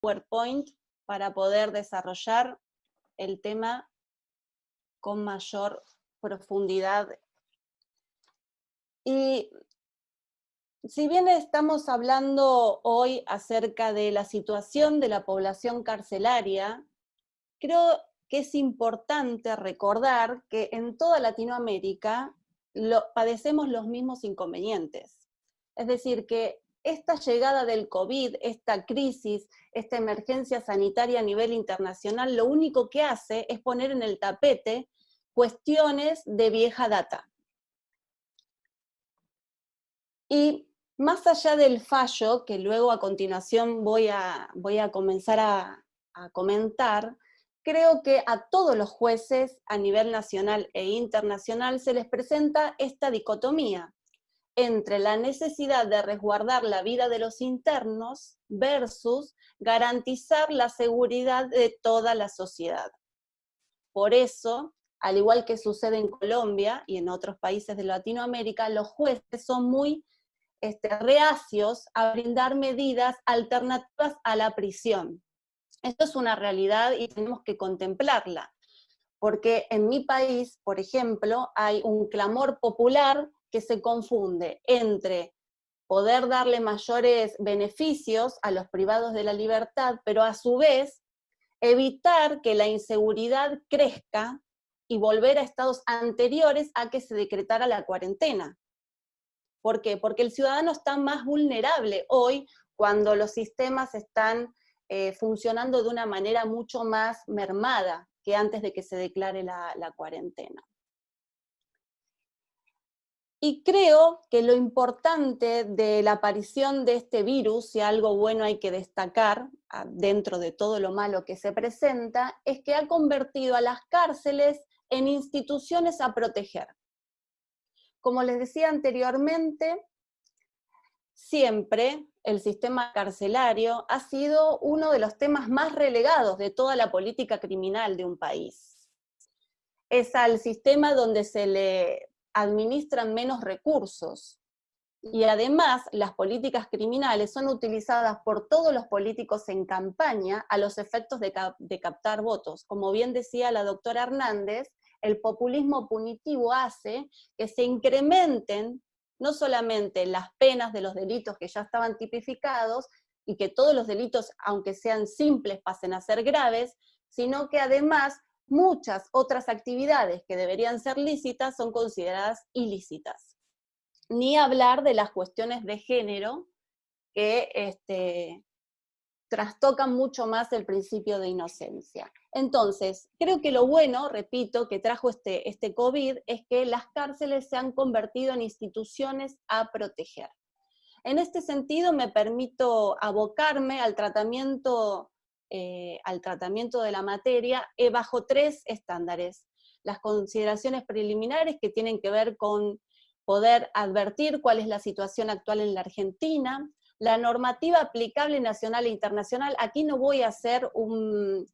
PowerPoint para poder desarrollar el tema con mayor profundidad. Y si bien estamos hablando hoy acerca de la situación de la población carcelaria, creo que es importante recordar que en toda Latinoamérica padecemos los mismos inconvenientes. Es decir, que esta llegada del COVID, esta crisis, esta emergencia sanitaria a nivel internacional, lo único que hace es poner en el tapete cuestiones de vieja data. Y más allá del fallo, que luego a continuación voy a comenzar a comentar, creo que a todos los jueces a nivel nacional e internacional se les presenta esta dicotomía entre la necesidad de resguardar la vida de los internos versus garantizar la seguridad de toda la sociedad. Por eso, al igual que sucede en Colombia y en otros países de Latinoamérica, los jueces son muy reacios a brindar medidas alternativas a la prisión. Esto es una realidad y tenemos que contemplarla, porque en mi país, por ejemplo, hay un clamor popular que se confunde entre poder darle mayores beneficios a los privados de la libertad, pero a su vez evitar que la inseguridad crezca y volver a estados anteriores a que se decretara la cuarentena. ¿Por qué? Porque el ciudadano está más vulnerable hoy cuando los sistemas están funcionando de una manera mucho más mermada que antes de que se declare la cuarentena. Y creo que lo importante de la aparición de este virus, si algo bueno hay que destacar, dentro de todo lo malo que se presenta, es que ha convertido a las cárceles en instituciones a proteger. Como les decía anteriormente, siempre el sistema carcelario ha sido uno de los temas más relegados de toda la política criminal de un país. Es al sistema donde se le administran menos recursos, y además las políticas criminales son utilizadas por todos los políticos en campaña a los efectos de captar votos. Como bien decía la doctora Hernández, el populismo punitivo hace que se incrementen no solamente las penas de los delitos que ya estaban tipificados, y que todos los delitos, aunque sean simples, pasen a ser graves, sino que además muchas otras actividades que deberían ser lícitas son consideradas ilícitas. Ni hablar de las cuestiones de género que trastocan mucho más el principio de inocencia. Entonces, creo que lo bueno, repito, que trajo este COVID es que las cárceles se han convertido en instituciones a proteger. En este sentido, me permito abocarme al tratamiento de la materia bajo 3 estándares. Las consideraciones preliminares, que tienen que ver con poder advertir cuál es la situación actual en la Argentina, la normativa aplicable nacional e internacional. Aquí no voy a hacer un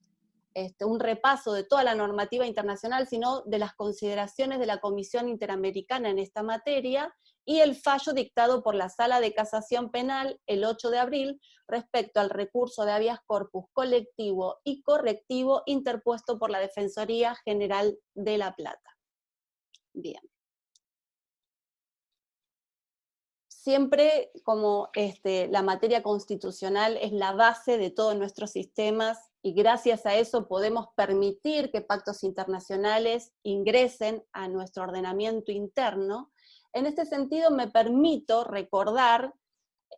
repaso de toda la normativa internacional, sino de las consideraciones de la Comisión Interamericana en esta materia, y el fallo dictado por la Sala de Casación Penal el 8 de abril respecto al recurso de habeas corpus colectivo y correctivo interpuesto por la Defensoría General de La Plata. Bien. Siempre como la materia constitucional es la base de todos nuestros sistemas, y gracias a eso podemos permitir que pactos internacionales ingresen a nuestro ordenamiento interno. En este sentido me permito recordar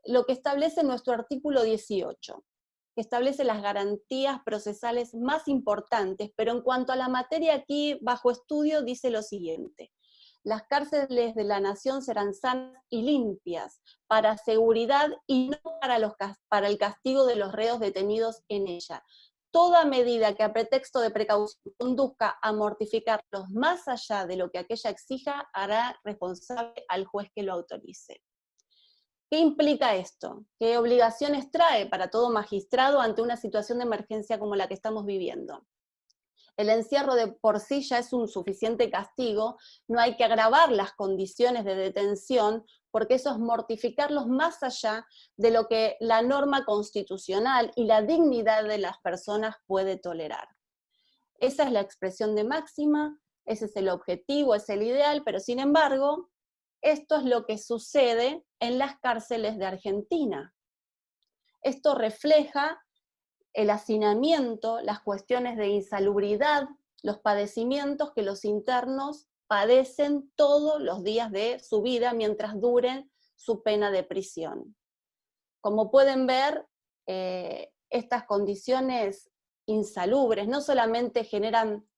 lo que establece nuestro artículo 18, que establece las garantías procesales más importantes, pero en cuanto a la materia aquí bajo estudio dice lo siguiente: las cárceles de la nación serán sanas y limpias, para seguridad y no para el castigo de los reos detenidos en ella. Toda medida que a pretexto de precaución conduzca a mortificarlos más allá de lo que aquella exija, hará responsable al juez que lo autorice. ¿Qué implica esto? ¿Qué obligaciones trae para todo magistrado ante una situación de emergencia como la que estamos viviendo? El encierro de por sí ya es un suficiente castigo, no hay que agravar las condiciones de detención porque eso es mortificarlos más allá de lo que la norma constitucional y la dignidad de las personas puede tolerar. Esa es la expresión de máxima, ese es el objetivo, es el ideal, pero sin embargo, esto es lo que sucede en las cárceles de Argentina. Esto refleja el hacinamiento, las cuestiones de insalubridad, los padecimientos que los internos padecen todos los días de su vida mientras dure su pena de prisión. Como pueden ver, estas condiciones insalubres no solamente generan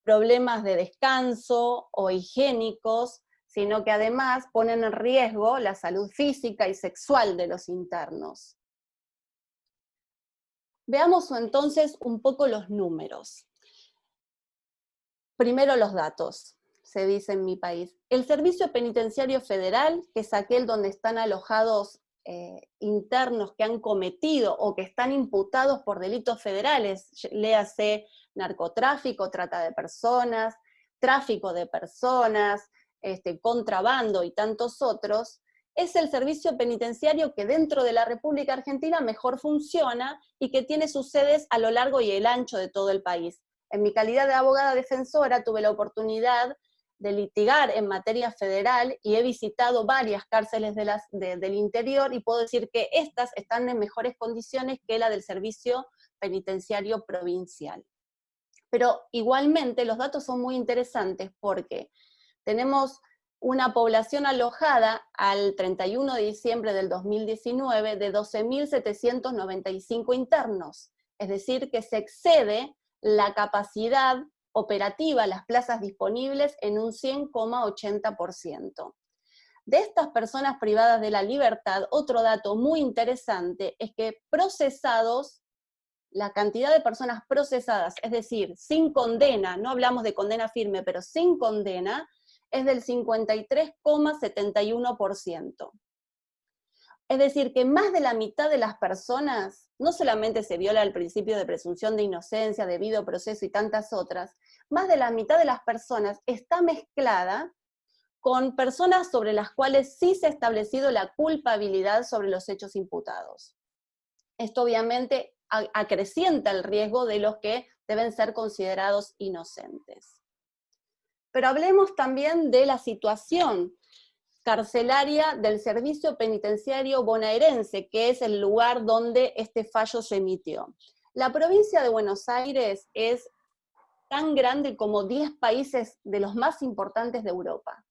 problemas de descanso o higiénicos, sino que además ponen en riesgo la salud física y sexual de los internos. Veamos entonces un poco los números. Primero los datos, se dice en mi país. El Servicio Penitenciario Federal, que es aquel donde están alojados internos que han cometido o que están imputados por delitos federales, léase narcotráfico, trata de personas, tráfico de personas, contrabando y tantos otros, es el servicio penitenciario que dentro de la República Argentina mejor funciona y que tiene sus sedes a lo largo y el ancho de todo el país. En mi calidad de abogada defensora tuve la oportunidad de litigar en materia federal y he visitado varias cárceles del interior y puedo decir que estas están en mejores condiciones que la del servicio penitenciario provincial. Pero igualmente los datos son muy interesantes porque tenemos una población alojada al 31 de diciembre del 2019 de 12.795 internos, es decir, que se excede la capacidad operativa, las plazas disponibles, en un 100,80%. De estas personas privadas de la libertad, otro dato muy interesante es que procesados, la cantidad de personas procesadas, es decir, sin condena, no hablamos de condena firme, pero sin condena, es del 53,71%. Es decir, que más de la mitad de las personas, no solamente se viola el principio de presunción de inocencia, debido proceso y tantas otras, más de la mitad de las personas está mezclada con personas sobre las cuales sí se ha establecido la culpabilidad sobre los hechos imputados. Esto obviamente acrecienta el riesgo de los que deben ser considerados inocentes. Pero hablemos también de la situación carcelaria del Servicio Penitenciario Bonaerense, que es el lugar donde este fallo se emitió. La provincia de Buenos Aires es tan grande como 10 países de los más importantes de Europa.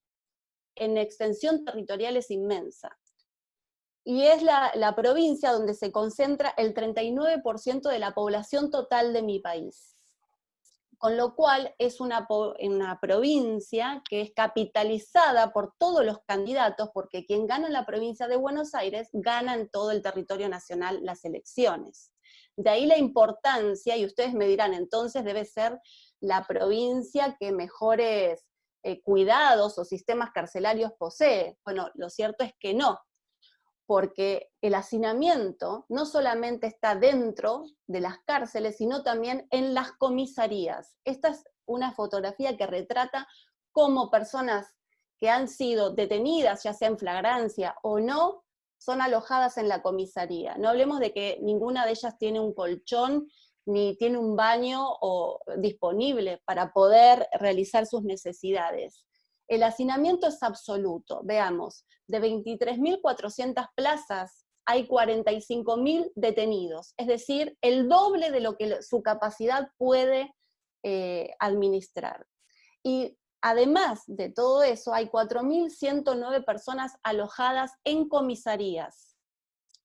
En extensión territorial es inmensa. Y es la provincia donde se concentra el 39% de la población total de mi país. Con lo cual es una provincia que es capitalizada por todos los candidatos, porque quien gana en la provincia de Buenos Aires gana en todo el territorio nacional las elecciones. De ahí la importancia, y ustedes me dirán, entonces debe ser la provincia que mejores cuidados o sistemas carcelarios posee. Bueno, lo cierto es que no, porque el hacinamiento no solamente está dentro de las cárceles, sino también en las comisarías. Esta es una fotografía que retrata cómo personas que han sido detenidas, ya sea en flagrancia o no, son alojadas en la comisaría. No hablemos de que ninguna de ellas tiene un colchón, ni tiene un baño disponible para poder realizar sus necesidades. El hacinamiento es absoluto. Veamos, de 23.400 plazas hay 45.000 detenidos, es decir, el doble de lo que su capacidad puede administrar. Y además de todo eso, hay 4.109 personas alojadas en comisarías.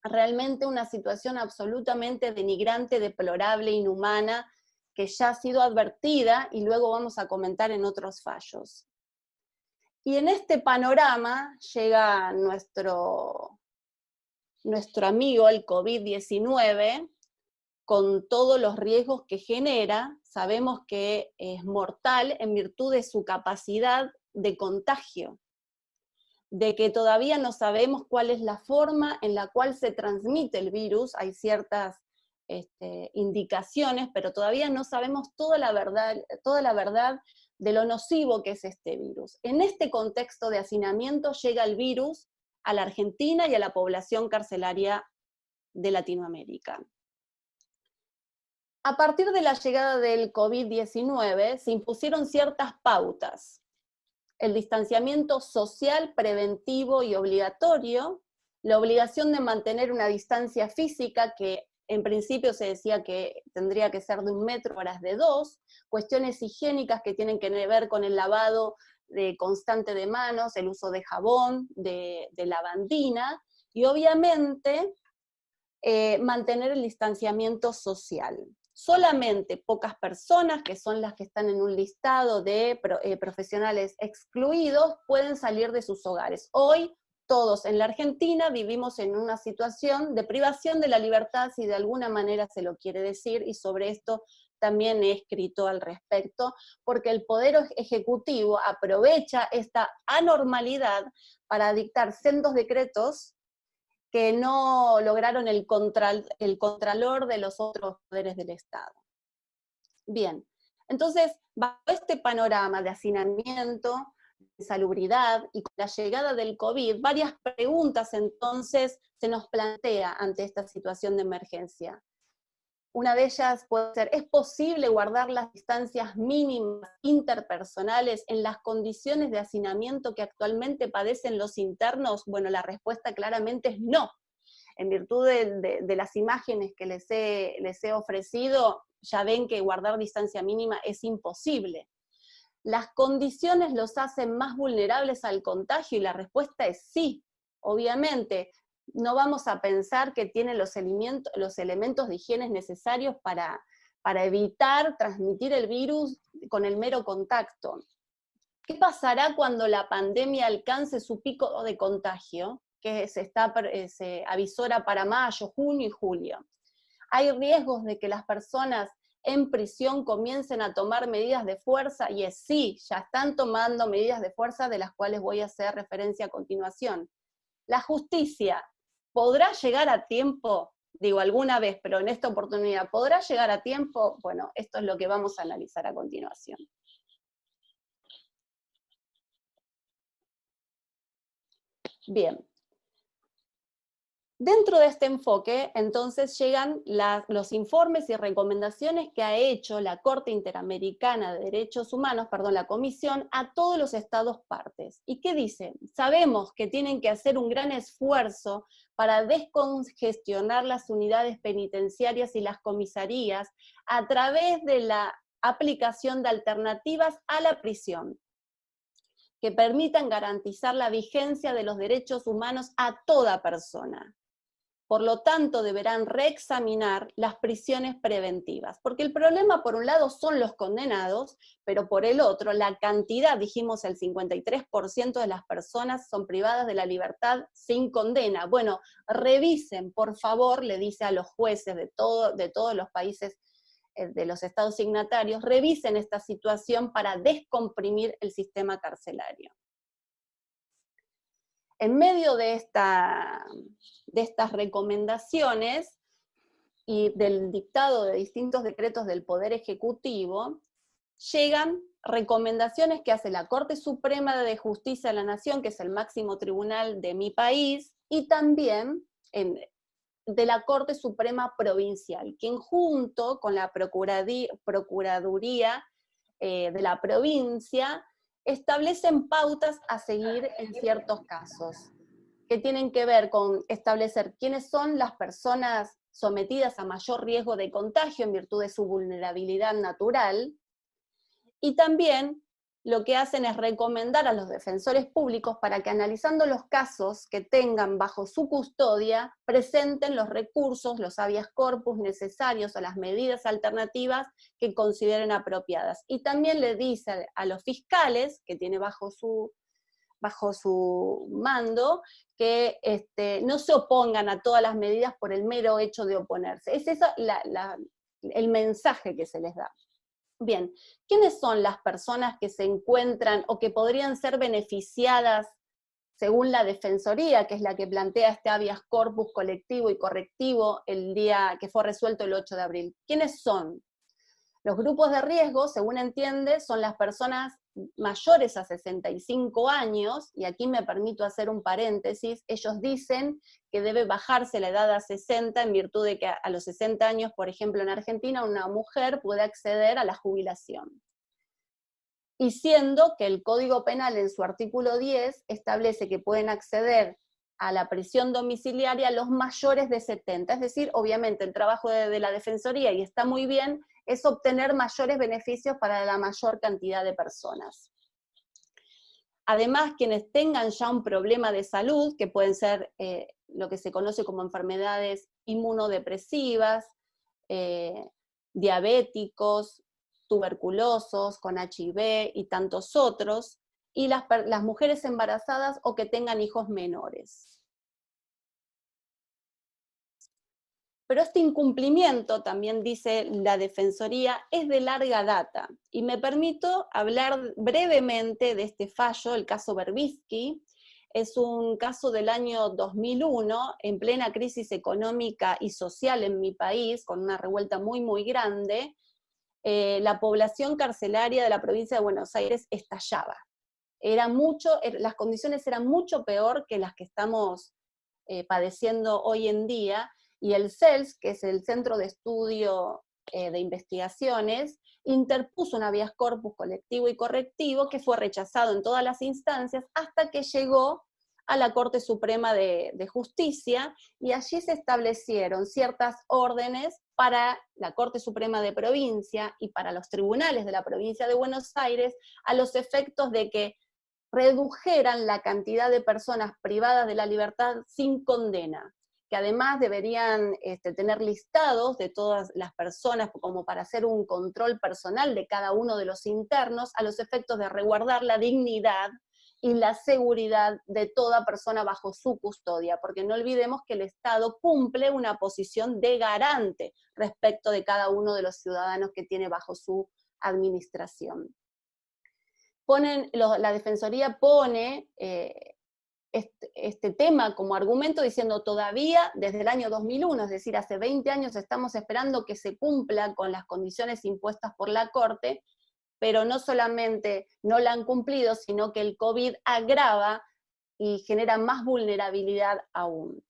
Realmente una situación absolutamente denigrante, deplorable, inhumana, que ya ha sido advertida y luego vamos a comentar en otros fallos. Y en este panorama llega nuestro amigo, el COVID-19, con todos los riesgos que genera. Sabemos que es mortal en virtud de su capacidad de contagio, de que todavía no sabemos cuál es la forma en la cual se transmite el virus. Hay ciertas indicaciones, pero todavía no sabemos toda la verdad de lo nocivo que es este virus. En este contexto de hacinamiento llega el virus a la Argentina y a la población carcelaria de Latinoamérica. A partir de la llegada del COVID-19 se impusieron ciertas pautas. El distanciamiento social, preventivo y obligatorio, la obligación de mantener una distancia física que en principio se decía que tendría que ser de 1 metro, ahora es de 2, cuestiones higiénicas que tienen que ver con el lavado constante de manos, el uso de jabón, de lavandina, y obviamente mantener el distanciamiento social. Solamente pocas personas, que son las que están en un listado de profesionales excluidos, pueden salir de sus hogares. Hoy, todos en la Argentina vivimos en una situación de privación de la libertad, si de alguna manera se lo quiere decir, y sobre esto también he escrito al respecto, porque el Poder Ejecutivo aprovecha esta anormalidad para dictar sendos decretos que no lograron el contralor de los otros poderes del Estado. Bien, entonces, bajo este panorama de hacinamiento, de insalubridad y con la llegada del COVID, varias preguntas entonces se nos plantea ante esta situación de emergencia. Una de ellas puede ser, ¿es posible guardar las distancias mínimas interpersonales en las condiciones de hacinamiento que actualmente padecen los internos? Bueno, la respuesta claramente es no. En virtud de las imágenes que les he ofrecido, ya ven que guardar distancia mínima es imposible. ¿Las condiciones los hacen más vulnerables al contagio? Y la respuesta es sí, obviamente. No vamos a pensar que tienen los elementos de higiene necesarios para evitar transmitir el virus con el mero contacto. ¿Qué pasará cuando la pandemia alcance su pico de contagio, que se avisora para mayo, junio y julio? Hay riesgos de que las personas en prisión comiencen a tomar medidas de fuerza, y sí, ya están tomando medidas de fuerza de las cuales voy a hacer referencia a continuación. La justicia podrá llegar a tiempo, digo alguna vez, pero en esta oportunidad, ¿podrá llegar a tiempo? Bueno, esto es lo que vamos a analizar a continuación. Bien. Dentro de este enfoque, entonces, llegan los informes y recomendaciones que ha hecho la Corte Interamericana de Derechos Humanos, la Comisión, a todos los estados partes. ¿Y qué dicen? Sabemos que tienen que hacer un gran esfuerzo para descongestionar las unidades penitenciarias y las comisarías a través de la aplicación de alternativas a la prisión, que permitan garantizar la vigencia de los derechos humanos a toda persona. Por lo tanto, deberán reexaminar las prisiones preventivas, porque el problema, por un lado, son los condenados, pero por el otro, la cantidad, dijimos, el 53% de las personas son privadas de la libertad sin condena. Bueno, revisen, por favor, le dice a los jueces de todos los países, de los estados signatarios, revisen esta situación para descomprimir el sistema carcelario. En medio de estas recomendaciones y del dictado de distintos decretos del Poder Ejecutivo, llegan recomendaciones que hace la Corte Suprema de Justicia de la Nación, que es el máximo tribunal de mi país, y también de la Corte Suprema Provincial, quien junto con la Procuraduría de la provincia establecen pautas a seguir en ciertos casos, que tienen que ver con establecer quiénes son las personas sometidas a mayor riesgo de contagio en virtud de su vulnerabilidad natural, y también lo que hacen es recomendar a los defensores públicos para que, analizando los casos que tengan bajo su custodia, presenten los recursos, los habeas corpus necesarios o las medidas alternativas que consideren apropiadas. Y también le dice a los fiscales, que tiene bajo su mando, que no se opongan a todas las medidas por el mero hecho de oponerse. Es ese el mensaje que se les da. Bien, ¿quiénes son las personas que se encuentran o que podrían ser beneficiadas según la Defensoría, que es la que plantea este habeas corpus colectivo y correctivo el día que fue resuelto el 8 de abril. ¿Quiénes son? Los grupos de riesgo, según entiende, son las personas mayores a 65 años, y aquí me permito hacer un paréntesis, ellos dicen que debe bajarse la edad a 60 en virtud de que a los 60 años, por ejemplo en Argentina, una mujer puede acceder a la jubilación. Y siendo que el Código Penal en su artículo 10 establece que pueden acceder a la prisión domiciliaria los mayores de 70, es decir, obviamente el trabajo de la Defensoría, y está muy bien, es obtener mayores beneficios para la mayor cantidad de personas. Además, quienes tengan ya un problema de salud, que pueden ser lo que se conoce como enfermedades inmunodepresivas, diabéticos, tuberculosos, con HIV y tantos otros, y las mujeres embarazadas o que tengan hijos menores. Pero este incumplimiento, también dice la Defensoría, es de larga data, y me permito hablar brevemente de este fallo, el caso Berbisky. Es un caso del año 2001, en plena crisis económica y social en mi país, con una revuelta muy, muy grande. La población carcelaria de la provincia de Buenos Aires estallaba. Las condiciones eran mucho peor que las que estamos padeciendo hoy en día, y el CELS, que es el Centro de Estudio de Investigaciones, interpuso un habeas corpus colectivo y correctivo que fue rechazado en todas las instancias hasta que llegó a la Corte Suprema de Justicia, y allí se establecieron ciertas órdenes para la Corte Suprema de Provincia y para los tribunales de la provincia de Buenos Aires, a los efectos de que redujeran la cantidad de personas privadas de la libertad sin condena, que además deberían tener listados de todas las personas como para hacer un control personal de cada uno de los internos, a los efectos de resguardar la dignidad y la seguridad de toda persona bajo su custodia, porque no olvidemos que el Estado cumple una posición de garante respecto de cada uno de los ciudadanos que tiene bajo su administración. La Defensoría pone este tema como argumento diciendo todavía desde el año 2001, es decir, hace 20 años estamos esperando que se cumpla con las condiciones impuestas por la Corte, pero no solamente no la han cumplido, sino que el COVID agrava y genera más vulnerabilidad aún.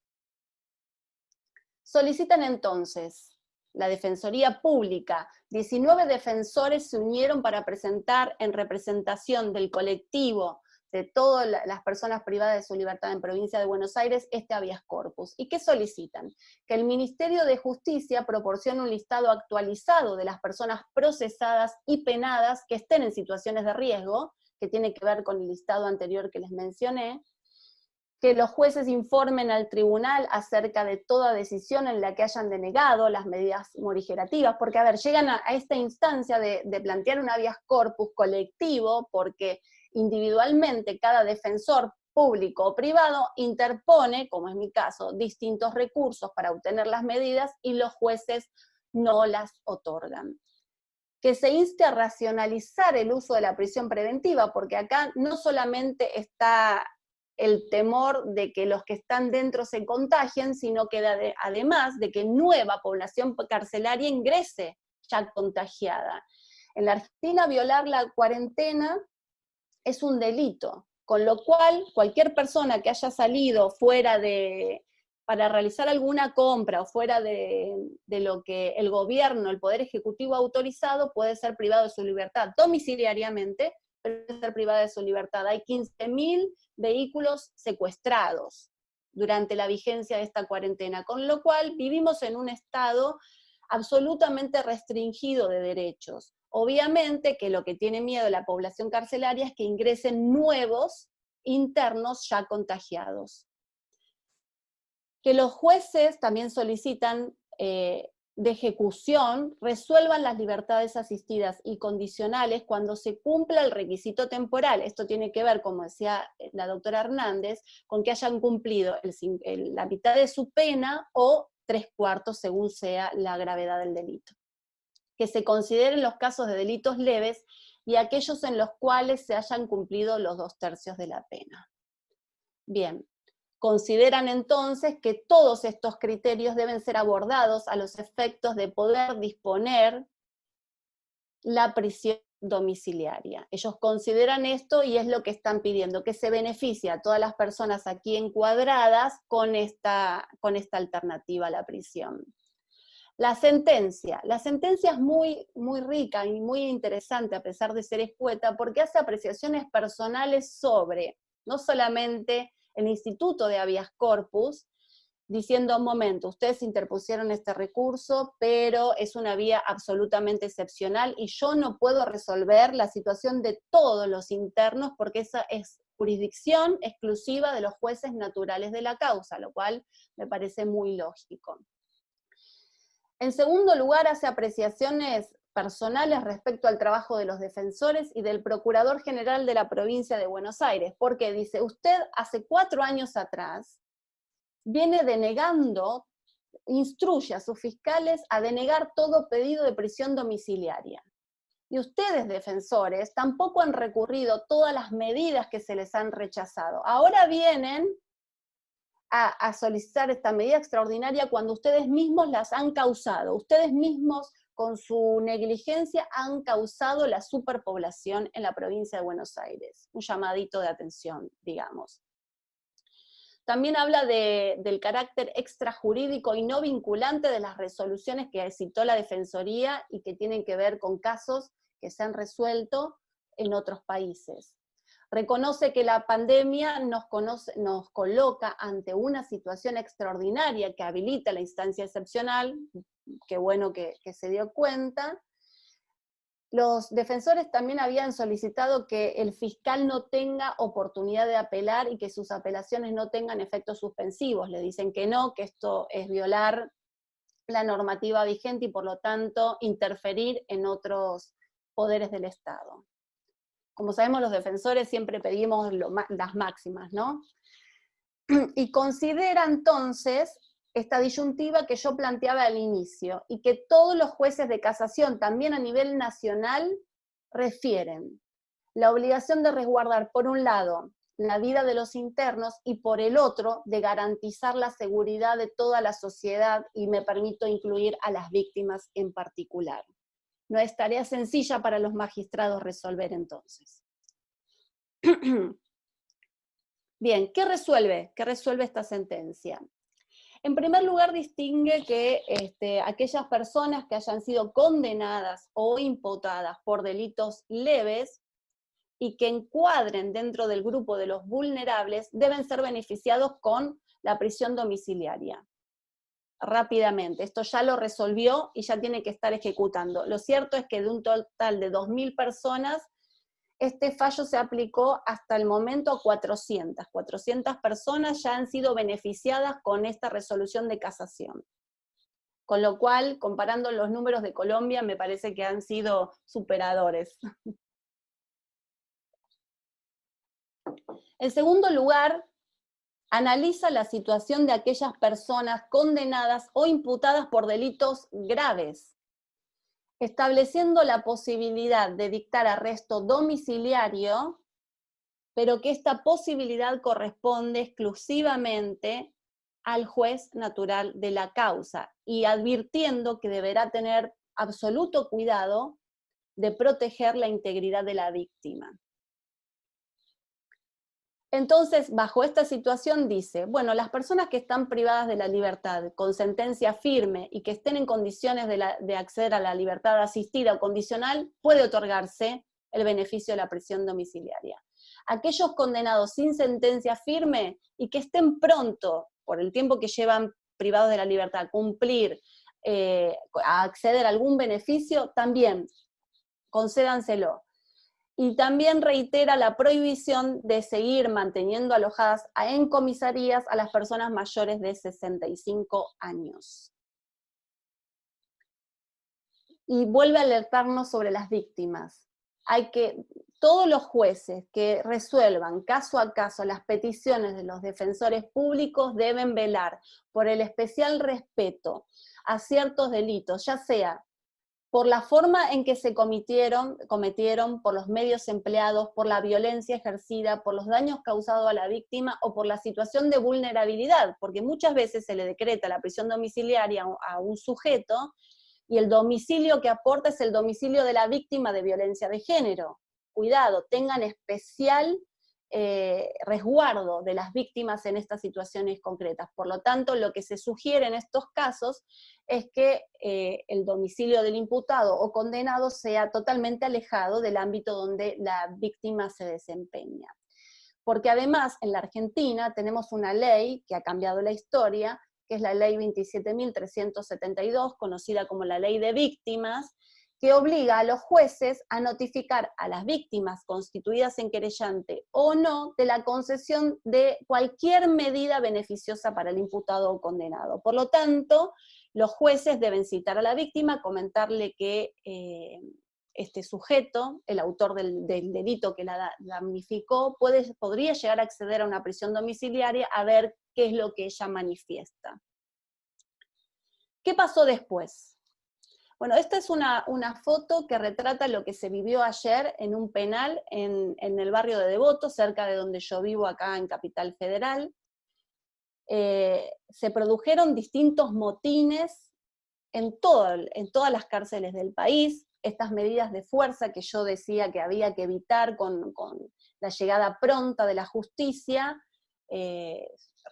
Solicitan entonces la Defensoría Pública, 19 defensores se unieron para presentar en representación del colectivo de todas las personas privadas de su libertad en provincia de Buenos Aires este habeas corpus. ¿Y qué solicitan? Que el Ministerio de Justicia proporcione un listado actualizado de las personas procesadas y penadas que estén en situaciones de riesgo, que tiene que ver con el listado anterior que les mencioné, que los jueces informen al tribunal acerca de toda decisión en la que hayan denegado las medidas morigerativas, porque, a ver, llegan a esta instancia de plantear un habeas corpus colectivo, porque individualmente cada defensor público o privado interpone, como es mi caso, distintos recursos para obtener las medidas y los jueces no las otorgan. Que se inste a racionalizar el uso de la prisión preventiva, porque acá no solamente está el temor de que los que están dentro se contagien, sino que además de que nueva población carcelaria ingrese ya contagiada. En la Argentina, violar la cuarentena es un delito, con lo cual cualquier persona que haya salido para realizar alguna compra o fuera de lo que el gobierno, el Poder Ejecutivo ha autorizado, puede ser privado de su libertad domiciliariamente, pero puede ser privado de su libertad. Hay 15.000 vehículos secuestrados durante la vigencia de esta cuarentena, con lo cual vivimos en un estado absolutamente restringido de derechos. Obviamente que lo que tiene miedo la población carcelaria es que ingresen nuevos internos ya contagiados. Que los jueces también solicitan de ejecución resuelvan las libertades asistidas y condicionales cuando se cumpla el requisito temporal. Esto tiene que ver, como decía la doctora Hernández, con que hayan cumplido la mitad de su pena o 3/4 según sea la gravedad del delito. Que se consideren los casos de delitos leves y aquellos en los cuales se hayan cumplido los 2/3 de la pena. Bien, consideran entonces que todos estos criterios deben ser abordados a los efectos de poder disponer la prisión domiciliaria. Ellos consideran esto y es lo que están pidiendo, que se beneficie a todas las personas aquí encuadradas con esta alternativa a la prisión. La sentencia es muy, muy rica y muy interesante a pesar de ser escueta porque hace apreciaciones personales sobre no solamente el Instituto de Habeas Corpus, diciendo, un momento, ustedes interpusieron este recurso, pero es una vía absolutamente excepcional y yo no puedo resolver la situación de todos los internos porque esa es jurisdicción exclusiva de los jueces naturales de la causa, lo cual me parece muy lógico. En segundo lugar, hace apreciaciones personales respecto al trabajo de los defensores y del Procurador General de la provincia de Buenos Aires, porque dice, usted hace 4 años atrás viene denegando, instruye a sus fiscales a denegar todo pedido de prisión domiciliaria. Y ustedes, defensores, tampoco han recurrido todas las medidas que se les han rechazado. Ahora vienen a solicitar esta medida extraordinaria cuando ustedes mismos las han causado. Ustedes mismos, con su negligencia, han causado la superpoblación en la provincia de Buenos Aires. Un llamadito de atención, digamos. También habla del carácter extrajurídico y no vinculante de las resoluciones que citó la Defensoría y que tienen que ver con casos que se han resuelto en otros países. Reconoce que la pandemia nos coloca ante una situación extraordinaria que habilita la instancia excepcional, qué bueno que se dio cuenta. Los defensores también habían solicitado que el fiscal no tenga oportunidad de apelar y que sus apelaciones no tengan efectos suspensivos. Le dicen que no, que esto es violar la normativa vigente y por lo tanto interferir en otros poderes del Estado. Como sabemos, los defensores siempre pedimos las máximas, ¿no? Y considera entonces esta disyuntiva que yo planteaba al inicio, y que todos los jueces de casación, también a nivel nacional, refieren la obligación de resguardar, por un lado, la vida de los internos, y por el otro, de garantizar la seguridad de toda la sociedad, y me permito incluir a las víctimas en particular. No es tarea sencilla para los magistrados resolver entonces. Bien, ¿qué resuelve? ¿Qué resuelve esta sentencia? En primer lugar, distingue que aquellas personas que hayan sido condenadas o imputadas por delitos leves y que encuadren dentro del grupo de los vulnerables deben ser beneficiados con la prisión domiciliaria. Rápidamente, esto ya lo resolvió y ya tiene que estar ejecutando. Lo cierto es que de un total de 2.000 personas, este fallo se aplicó hasta el momento a 400. 400 personas ya han sido beneficiadas con esta resolución de casación. Con lo cual, comparando los números de Colombia, me parece que han sido superadores. En segundo lugar, analiza la situación de aquellas personas condenadas o imputadas por delitos graves, estableciendo la posibilidad de dictar arresto domiciliario, pero que esta posibilidad corresponde exclusivamente al juez natural de la causa, y advirtiendo que deberá tener absoluto cuidado de proteger la integridad de la víctima. Entonces, bajo esta situación dice, bueno, las personas que están privadas de la libertad con sentencia firme y que estén en condiciones de acceder a la libertad asistida o condicional, puede otorgarse el beneficio de la prisión domiciliaria. Aquellos condenados sin sentencia firme y que estén pronto, por el tiempo que llevan privados de la libertad, a cumplir, a acceder a algún beneficio, también concédanselo. Y también reitera la prohibición de seguir manteniendo alojadas en comisarías a las personas mayores de 65 años. Y vuelve a alertarnos sobre las víctimas. Todos los jueces que resuelvan caso a caso las peticiones de los defensores públicos deben velar por el especial respeto a ciertos delitos, ya sea por la forma en que se cometieron, por los medios empleados, por la violencia ejercida, por los daños causados a la víctima o por la situación de vulnerabilidad, porque muchas veces se le decreta la prisión domiciliaria a un sujeto y el domicilio que aporta es el domicilio de la víctima de violencia de género. Cuidado, tengan especial resguardo de las víctimas en estas situaciones concretas. Por lo tanto, lo que se sugiere en estos casos es que el domicilio del imputado o condenado sea totalmente alejado del ámbito donde la víctima se desempeña. Porque además, en la Argentina tenemos una ley que ha cambiado la historia, que es la ley 27.372, conocida como la ley de víctimas, que obliga a los jueces a notificar a las víctimas constituidas en querellante o no de la concesión de cualquier medida beneficiosa para el imputado o condenado. Por lo tanto, los jueces deben citar a la víctima, comentarle que este sujeto, el autor del delito que la damnificó, podría llegar a acceder a una prisión domiciliaria a ver qué es lo que ella manifiesta. ¿Qué pasó después? Bueno, esta es una foto que retrata lo que se vivió ayer en un penal en el barrio de Devoto, cerca de donde yo vivo acá en Capital Federal. Se produjeron distintos motines en todas las cárceles del país. Estas medidas de fuerza que yo decía que había que evitar con la llegada pronta de la justicia,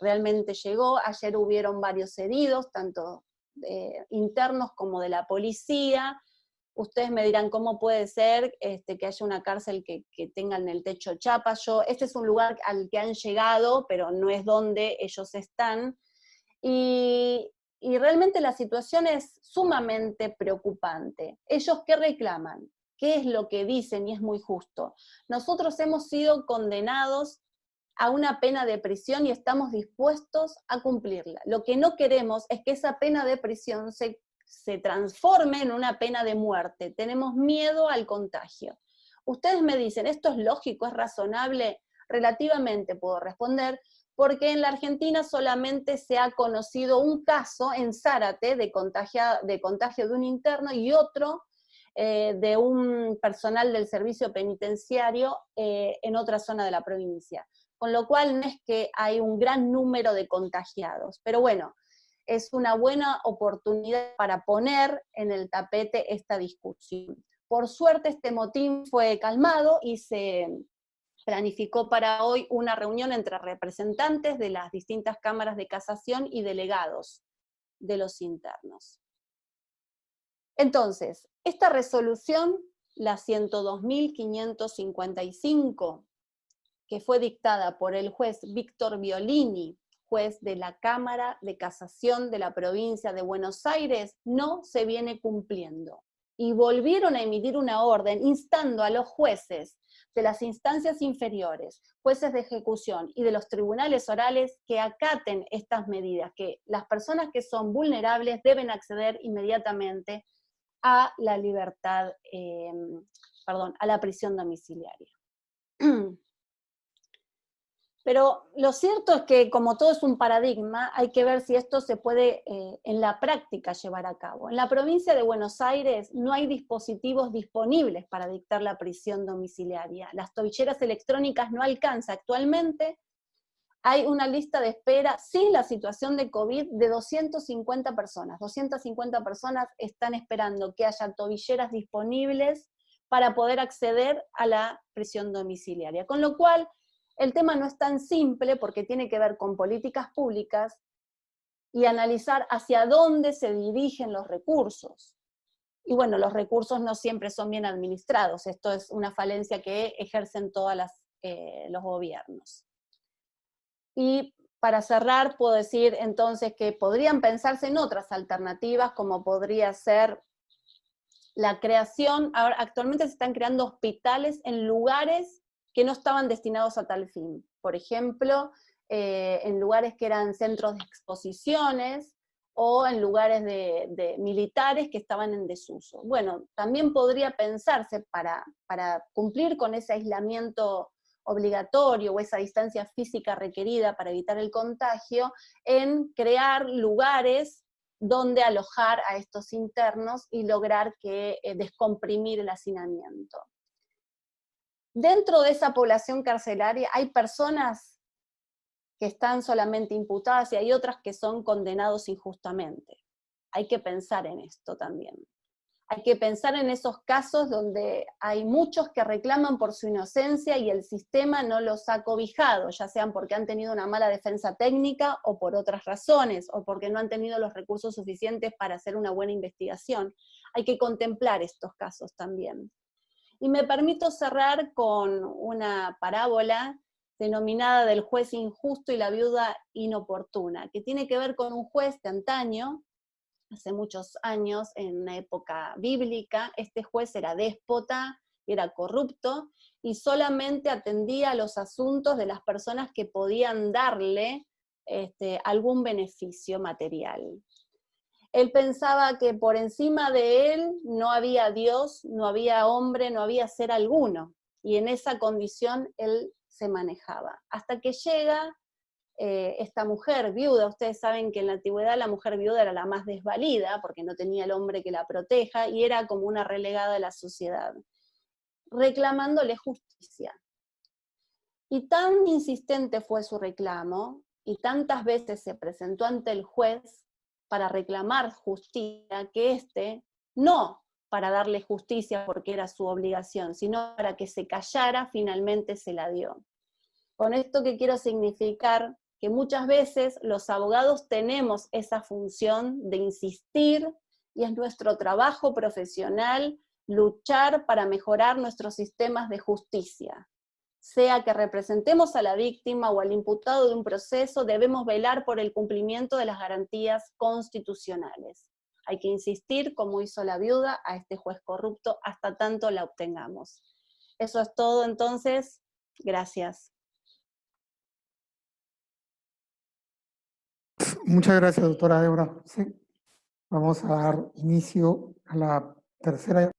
realmente llegó. Ayer hubieron varios heridos, tanto internos como de la policía. Ustedes me dirán cómo puede ser que haya una cárcel que tenga en el techo chapas. Este es un lugar al que han llegado, pero no es donde ellos están. Y realmente la situación es sumamente preocupante. ¿Ellos qué reclaman? ¿Qué es lo que dicen? Y es muy justo. Nosotros hemos sido condenados a una pena de prisión y estamos dispuestos a cumplirla. Lo que no queremos es que esa pena de prisión se transforme en una pena de muerte. Tenemos miedo al contagio. Ustedes me dicen, ¿esto es lógico, es razonable? Relativamente puedo responder, porque en la Argentina solamente se ha conocido un caso en Zárate de contagio de un interno y otro de un personal del servicio penitenciario en otra zona de la provincia. Con lo cual no es que hay un gran número de contagiados, pero bueno, es una buena oportunidad para poner en el tapete esta discusión. Por suerte este motín fue calmado y se planificó para hoy una reunión entre representantes de las distintas cámaras de casación y delegados de los internos. Entonces, esta resolución, la 102.555, que fue dictada por el juez Víctor Violini, juez de la Cámara de Casación de la provincia de Buenos Aires, no se viene cumpliendo. Y volvieron a emitir una orden instando a los jueces de las instancias inferiores, jueces de ejecución y de los tribunales orales que acaten estas medidas, que las personas que son vulnerables deben acceder inmediatamente a la libertad, a la prisión domiciliaria. Pero lo cierto es que, como todo es un paradigma, hay que ver si esto se puede en la práctica llevar a cabo. En la provincia de Buenos Aires no hay dispositivos disponibles para dictar la prisión domiciliaria. Las tobilleras electrónicas no alcanzan. Actualmente hay una lista de espera, sin la situación de COVID, de 250 personas. 250 personas están esperando que haya tobilleras disponibles para poder acceder a la prisión domiciliaria. Con lo cual, el tema no es tan simple porque tiene que ver con políticas públicas y analizar hacia dónde se dirigen los recursos. Y bueno, los recursos no siempre son bien administrados. Esto es una falencia que ejercen todos los gobiernos. Y para cerrar, puedo decir entonces que podrían pensarse en otras alternativas, como podría ser la creación. Ahora, actualmente se están creando hospitales en lugares que no estaban destinados a tal fin. Por ejemplo, en lugares que eran centros de exposiciones o en lugares de militares que estaban en desuso. Bueno, también podría pensarse para cumplir con ese aislamiento obligatorio o esa distancia física requerida para evitar el contagio, en crear lugares dónde alojar a estos internos y lograr descomprimir el hacinamiento. Dentro de esa población carcelaria hay personas que están solamente imputadas y hay otras que son condenados injustamente. Hay que pensar en esto también. Hay que pensar en esos casos donde hay muchos que reclaman por su inocencia y el sistema no los ha cobijado, ya sean porque han tenido una mala defensa técnica o por otras razones, o porque no han tenido los recursos suficientes para hacer una buena investigación. Hay que contemplar estos casos también. Y me permito cerrar con una parábola denominada del juez injusto y la viuda inoportuna, que tiene que ver con un juez de antaño, hace muchos años, en una época bíblica. Este juez era déspota, era corrupto, y solamente atendía a los asuntos de las personas que podían darle algún beneficio material. Él pensaba que por encima de él no había Dios, no había hombre, no había ser alguno, y en esa condición él se manejaba. Hasta que llega esta mujer viuda. Ustedes saben que en la antigüedad la mujer viuda era la más desvalida, porque no tenía el hombre que la proteja, y era como una relegada de la sociedad, reclamándole justicia. Y tan insistente fue su reclamo, y tantas veces se presentó ante el juez para reclamar justicia, que no para darle justicia porque era su obligación, sino para que se callara, finalmente se la dio. Con esto que quiero significar que muchas veces los abogados tenemos esa función de insistir, y es nuestro trabajo profesional luchar para mejorar nuestros sistemas de justicia. Sea que representemos a la víctima o al imputado de un proceso, debemos velar por el cumplimiento de las garantías constitucionales. Hay que insistir, como hizo la viuda, a este juez corrupto hasta tanto la obtengamos. Eso es todo entonces. Gracias. Muchas gracias, doctora Débora. Sí, vamos a dar inicio a la tercera